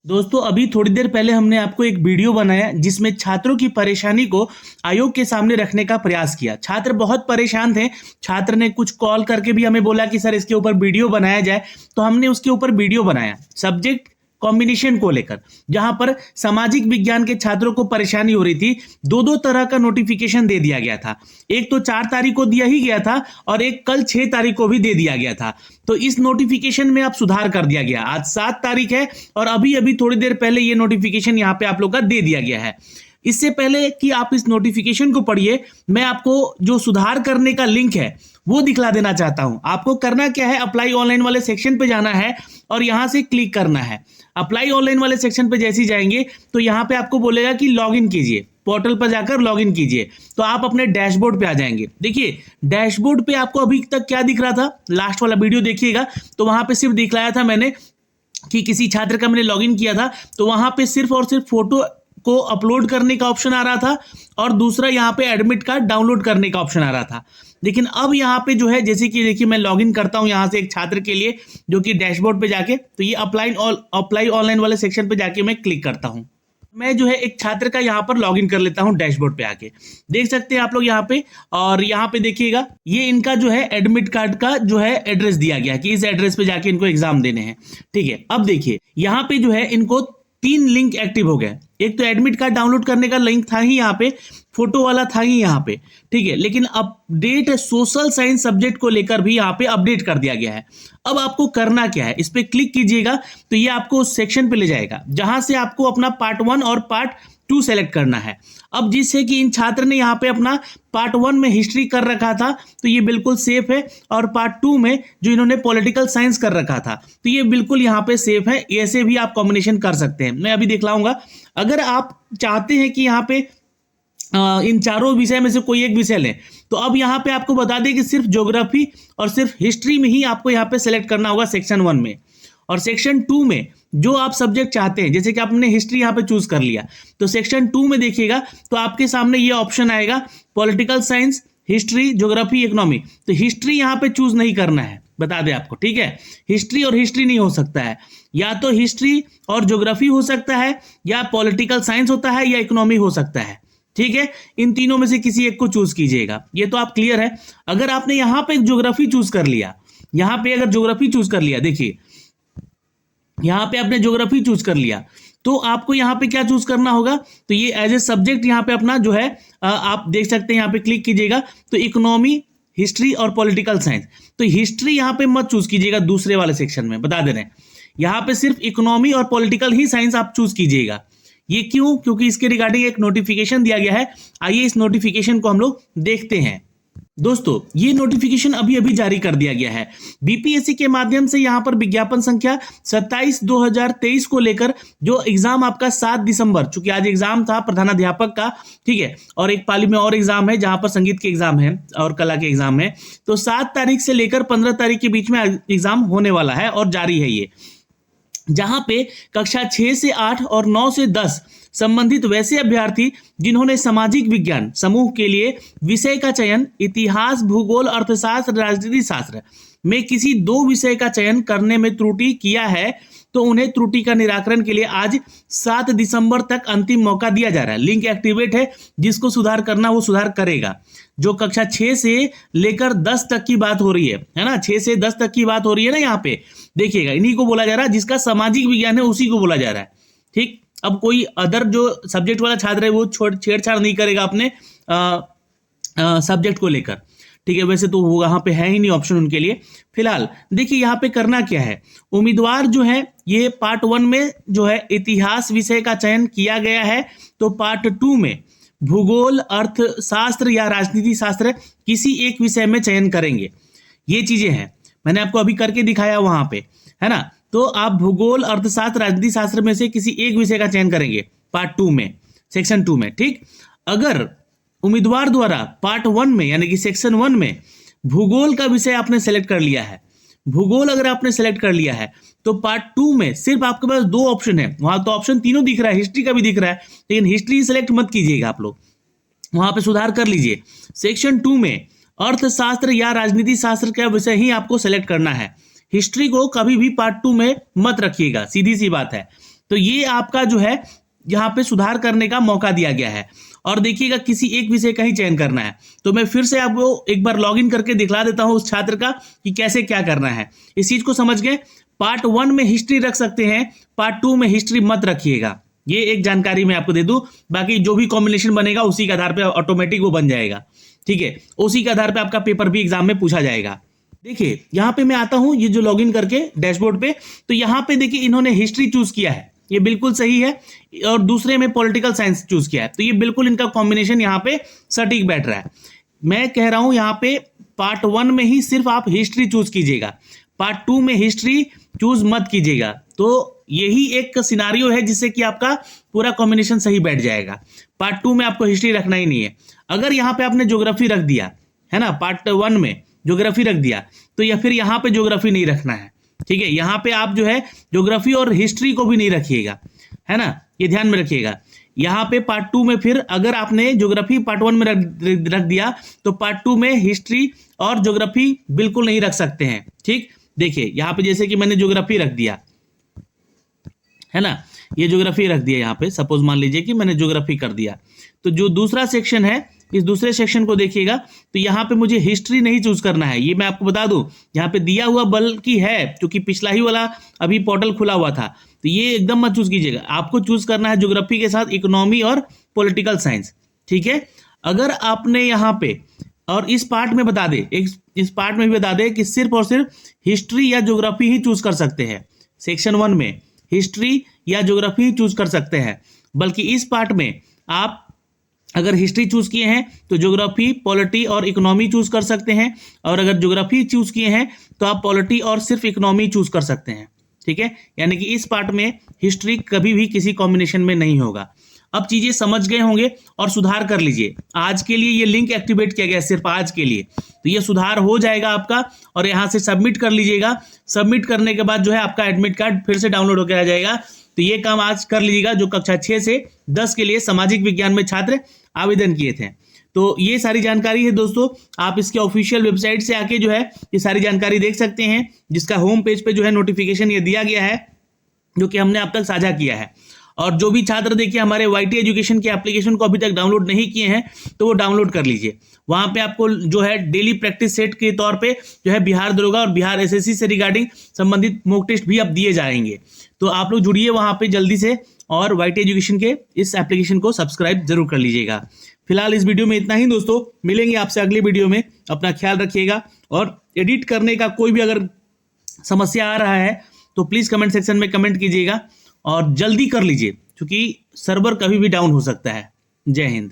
दोस्तों अभी थोड़ी देर पहले हमने आपको एक वीडियो बनाया जिसमें छात्रों की परेशानी को आयोग के सामने रखने का प्रयास किया। छात्र बहुत परेशान थे। छात्र ने कुछ कॉल करके भी हमें बोला कि सर इसके ऊपर वीडियो बनाया जाए, तो हमने उसके ऊपर वीडियो बनाया सब्जेक्ट कॉम्बिनेशन को लेकर, जहां पर सामाजिक विज्ञान के छात्रों को परेशानी हो रही थी। दो दो तरह का नोटिफिकेशन दे दिया गया था। एक तो 4 तारीख को दिया ही गया था और एक कल 6 तारीख को भी दे दिया गया था। तो इस नोटिफिकेशन में अब सुधार कर दिया गया। आज 7 तारीख है और अभी अभी थोड़ी देर पहले ये नोटिफिकेशन यहाँ पे आप लोग का दे दिया गया है। इससे पहले कि आप इस नोटिफिकेशन को पढ़िए, मैं आपको जो सुधार करने का लिंक है वो दिखला देना चाहता हूं। आपको करना क्या है, अप्लाई ऑनलाइन वाले सेक्शन पे जाना है और यहां से क्लिक करना है। अप्लाई ऑनलाइन वाले सेक्शन पे जैसे ही जाएंगे तो यहां पे आपको बोलेगा कि लॉगिन कीजिए, पोर्टल पर जाकर लॉगिन कीजिए। तो आप अपने डैशबोर्ड पे आ जाएंगे। देखिए डैशबोर्ड पे आपको अभी तक क्या दिख रहा था, लास्ट वाला वीडियो देखिएगा तो वहां पे सिर्फ दिखलाया था मैंने कि किसी छात्र का मैंने लॉगिन किया था, तो वहां पे सिर्फ और सिर्फ फोटो को अपलोड करने का ऑप्शन आ रहा था और दूसरा यहाँ पे एडमिट कार्ड डाउनलोड करने का ऑप्शन आ रहा था। लेकिन अब यहाँ पे जो है, जैसे कि देखिए मैं लॉगिन करता हूँ यहाँ से एक छात्र के लिए जो कि डैशबोर्ड पे जाके, तो ये अप्लाई ऑनलाइन वाले सेक्शन पे जाके मैं क्लिक करता हूँ। मैं जो है एक छात्र का यहाँ पर लॉगिन कर लेता हूँ डैशबोर्ड पे आके। देख सकते हैं आप लोग यहाँ पे, और यहाँ पे देखिएगा ये इनका जो है एडमिट कार्ड का जो है एड्रेस दिया गया कि इस एड्रेस पे जाके इनको एग्जाम देने हैं। ठीक है, अब देखिए यहाँ पे जो है इनको 3 लिंक एक्टिव हो गए। एक तो एडमिट कार्ड डाउनलोड करने का लिंक था ही यहाँ पे, फोटो वाला था ही यहाँ पे, ठीक है, लेकिन अपडेट सोशल साइंस सब्जेक्ट को लेकर भी यहाँ पे अपडेट कर दिया गया है। अब आपको करना क्या है, इस पे क्लिक कीजिएगा तो ये आपको उस सेक्शन पे ले जाएगा जहां से आपको अपना पार्ट 1 और पार्ट 2 सेलेक्ट करना है। अब जिससे कि इन छात्र ने यहाँ पे अपना पार्ट 1 में हिस्ट्री कर रखा था तो ये बिल्कुल सेफ है, और पार्ट 2 में जो इन्होंने पॉलिटिकल साइंस कर रखा था तो ये बिल्कुल यहाँ पे सेफ है। ऐसे भी आप कॉम्बिनेशन कर सकते हैं, मैं अभी दिखलाऊंगा। अगर आप चाहते हैं कि यहाँ पे इन चारों विषय में से कोई एक विषय लें, तो अब यहाँ पे आपको बता दें कि सिर्फ ज्योग्राफी और सिर्फ हिस्ट्री में ही आपको यहाँ पे सेलेक्ट करना होगा सेक्शन 1 में। और सेक्शन 2 में जो आप सब्जेक्ट चाहते हैं, जैसे कि आपने हिस्ट्री यहाँ पे चूज कर लिया, तो सेक्शन 2 में देखिएगा तो आपके सामने ये ऑप्शन आएगा political science, history, geography, economy. तो हिस्ट्री यहाँ पे चूज नहीं करना है, बता दें आपको, ठीक है। हिस्ट्री और हिस्ट्री नहीं हो सकता है, या तो हिस्ट्री और ज्योग्राफी हो सकता है, या पॉलिटिकल साइंस होता है, या इकोनॉमी हो सकता है, ठीक है। इन तीनों में से किसी एक को चूज कीजिएगा। ये तो आप क्लियर है। अगर आपने यहाँ पे ज्योग्राफी चूज कर लिया, यहाँ पे अगर ज्योग्राफी चूज कर लिया, देखिए यहाँ पे आपने ज्योग्राफी चूज कर लिया, तो आपको यहाँ पे क्या चूज करना होगा, तो ये एज ए सब्जेक्ट यहाँ पे अपना जो है आप देख सकते हैं, यहाँ पे क्लिक कीजिएगा तो इकोनॉमी, हिस्ट्री और पॉलिटिकल साइंस। तो हिस्ट्री यहाँ पे मत चूज कीजिएगा, दूसरे वाले सेक्शन में बता दे रहे हैं, यहाँ पे सिर्फ इकोनॉमी और पॉलिटिकल ही साइंस आप चूज कीजिएगा। ये क्यों, क्योंकि इसके रिगार्डिंग एक नोटिफिकेशन दिया गया है। आइए इस नोटिफिकेशन को हम लोग देखते हैं। दोस्तों ये नोटिफिकेशन अभी अभी जारी कर दिया गया है बीपीएससी के माध्यम से। यहां पर विज्ञापन संख्या 27/2023 को लेकर जो एग्जाम आपका 7 दिसंबर, चूंकि आज एग्जाम था प्रधानाध्यापक का, ठीक है, और एक पाली में और एग्जाम है जहां पर संगीत के एग्जाम है और कला के एग्जाम है, तो 7 तारीख से लेकर 15 तारीख के बीच में एग्जाम होने वाला है और जारी है ये, जहां पे कक्षा 6 से 8 और 9 से 10 संबंधित वैसे अभ्यर्थी जिन्होंने सामाजिक विज्ञान समूह के लिए विषय का चयन इतिहास, भूगोल, अर्थशास्त्र, राजनीति शास्त्र में किसी 2 विषय का चयन करने में त्रुटि किया है, तो उन्हें त्रुटि का निराकरण के लिए आज 7 दिसंबर तक अंतिम मौका दिया जा रहा है। लिंक एक्टिवेट है, जिसको सुधार करना वो सुधार करेगा। जो कक्षा 6 से लेकर 10 तक की बात हो रही है ना, 6 से 10 तक की बात हो रही है ना, यहाँ पे देखिएगा इन्हीं को बोला जा रहा है, जिसका सामाजिक विज्ञान है उसी को बोला जा रहा है, ठीक। अब कोई अदर जो सब्जेक्ट वाला छात्र है वो छेड़छाड़ नहीं करेगा अपने सब्जेक्ट को लेकर, ठीक है। वैसे तो वो वहां पे है ही नहीं ऑप्शन उनके लिए। फिलहाल देखिए यहाँ पे करना क्या है, उम्मीदवार जो है ये पार्ट 1 में जो है इतिहास विषय का चयन किया गया है, तो पार्ट 2 में भूगोल, अर्थशास्त्र या राजनीति शास्त्र किसी एक विषय में चयन करेंगे। ये चीजें हैं, मैंने आपको अभी करके दिखाया वहां पे, है ना। तो आप भूगोल, अर्थशास्त्र, राजनीति शास्त्र में से किसी एक विषय का चयन करेंगे पार्ट 2 में, सेक्शन 2 में, ठीक। अगर उम्मीदवार द्वारा पार्ट 1 में यानी कि सेक्शन 1 में भूगोल का विषय आपने सेलेक्ट कर लिया है, भूगोल अगर आपने सेलेक्ट कर लिया है, तो पार्ट 2 में सिर्फ आपके पास 2 ऑप्शन है। वहां तो ऑप्शन तीनों दिख रहा है, हिस्ट्री का भी दिख रहा है, लेकिन हिस्ट्री सेलेक्ट मत कीजिएगा आप लोग, वहां पे सुधार कर लीजिए। सेक्शन 2 में अर्थशास्त्र या राजनीति शास्त्र का विषय ही आपको सेलेक्ट करना है। हिस्ट्री को कभी भी पार्ट 2 में मत रखिएगा, सीधी सी बात है। तो ये आपका जो है यहाँ पे सुधार करने का मौका दिया गया है। और देखिएगा किसी एक विषय का ही चयन करना है। तो मैं फिर से आपको एक बार लॉगिन करके दिखला देता हूँ उस छात्र का कि कैसे क्या करना है। इस चीज को समझ गए। पार्ट 1 में हिस्ट्री रख सकते हैं, पार्ट 2 में हिस्ट्री मत रखिएगा। ये एक जानकारी मैं आपको दे दूं, बाकी जो भी कॉम्बिनेशन बनेगा उसी के आधार पर ऑटोमेटिक वो बन जाएगा, ठीक है। उसी के आधार पर आपका पेपर भी एग्जाम में पूछा जाएगा। देखिए यहाँ पे मैं आता हूं, ये जो लॉगिन करके डैशबोर्ड पे, तो यहाँ पे देखिए इन्होंने हिस्ट्री चूज किया है, ये बिल्कुल सही है। और दूसरे में पॉलिटिकल साइंस चूज किया है, तो ये बिल्कुल इनका कॉम्बिनेशन यहाँ पे सटीक बैठ रहा है। मैं कह रहा हूं यहाँ पे पार्ट 1 में ही सिर्फ आप हिस्ट्री चूज कीजिएगा, पार्ट 2 में हिस्ट्री चूज मत कीजिएगा। तो यही एक सिनारियो है जिससे कि आपका पूरा कॉम्बिनेशन सही बैठ जाएगा। पार्ट 2 में आपको हिस्ट्री रखना ही नहीं है। अगर यहाँ पे आपने ज्योग्राफी रख दिया है ना, पार्ट 1 में ज्योग्राफी रख दिया, तो या फिर यहाँ पे ज्योग्राफी नहीं रखना है, ठीक है। यहाँ पे आप जो है ज्योग्राफी और हिस्ट्री को भी नहीं रखिएगा, है ना, ये ध्यान में रखिएगा। यहाँ पे पार्ट 2 में फिर अगर आपने ज्योग्राफी पार्ट 1 में रख दिया तो पार्ट 2 में हिस्ट्री और ज्योग्राफी बिल्कुल नहीं रख सकते हैं, ठीक। देखिए यहाँ पे जैसे कि मैंने ज्योग्राफी रख दिया है ना, ये ज्योग्राफी रख दिया यहाँ पे, सपोज मान लीजिए कि मैंने ज्योग्राफी कर दिया, तो जो दूसरा सेक्शन है, इस दूसरे सेक्शन को देखिएगा, तो यहाँ पे मुझे हिस्ट्री नहीं चूज करना है। ये मैं आपको बता दूं, यहाँ पे दिया हुआ बल्कि है, क्योंकि पिछला ही वाला अभी पोर्टल खुला हुआ था, तो ये एकदम मत चूज कीजिएगा। आपको चूज करना है ज्योग्राफी के साथ इकोनॉमी और पॉलिटिकल साइंस, ठीक है। अगर आपने यहाँ पे और इस पार्ट में बता दे, इस पार्ट में भी बता दे कि सिर्फ और सिर्फ हिस्ट्री या ज्योग्राफी ही चूज कर सकते हैं। सेक्शन 1 में हिस्ट्री या ज्योग्राफी ही चूज कर सकते हैं, बल्कि इस पार्ट में आप अगर हिस्ट्री चूज किए हैं तो ज्योग्राफी, पॉलिटी और इकोनॉमी चूज कर सकते हैं, और अगर ज्योग्राफी चूज किए हैं तो आप पॉलिटी और सिर्फ इकोनॉमी चूज कर सकते हैं, ठीक है। यानी कि इस पार्ट में हिस्ट्री कभी भी किसी कॉम्बिनेशन में नहीं होगा। अब चीजें समझ गए होंगे और सुधार कर लीजिए। आज के लिए ये लिंक एक्टिवेट किया गया है, सिर्फ आज के लिए, तो ये सुधार हो जाएगा आपका, और यहाँ से सबमिट कर लीजिएगा। सबमिट करने के बाद जो है आपका एडमिट कार्ड फिर से डाउनलोड होकर आ जाएगा। तो ये काम आज कर लीजिएगा जो कक्षा 6 से 10 के लिए सामाजिक विज्ञान में छात्र आवेदन किए थे। तो ये सारी जानकारी है दोस्तों, आप इसके ऑफिशियल वेबसाइट से आके जो है ये सारी जानकारी देख सकते हैं, जिसका होम पेज पे जो है नोटिफिकेशन ये दिया गया है, जो कि हमने अब तक साझा किया है। और जो भी छात्र देखिए हमारे YT एजुकेशन के एप्लीकेशन को अभी तक डाउनलोड नहीं किए हैं तो वो डाउनलोड कर लीजिए। वहां पे आपको जो है डेली प्रैक्टिस सेट के तौर पे जो है बिहार दरोगा और बिहार SSC से रिगार्डिंग संबंधित मॉक टेस्ट भी अब दिए जाएंगे। तो आप लोग जुड़िए वहां पे जल्दी से, और YT एजुकेशन के इस एप्लीकेशन को सब्सक्राइब जरूर कर लीजिएगा। फिलहाल इस वीडियो में इतना ही दोस्तों, मिलेंगे आपसे अगले वीडियो में। अपना ख्याल रखिएगा, और एडिट करने का कोई भी अगर समस्या आ रहा है तो प्लीज कमेंट सेक्शन में कमेंट कीजिएगा, और जल्दी कर लीजिए क्योंकि सर्वर कभी भी डाउन हो सकता है। जय हिंद।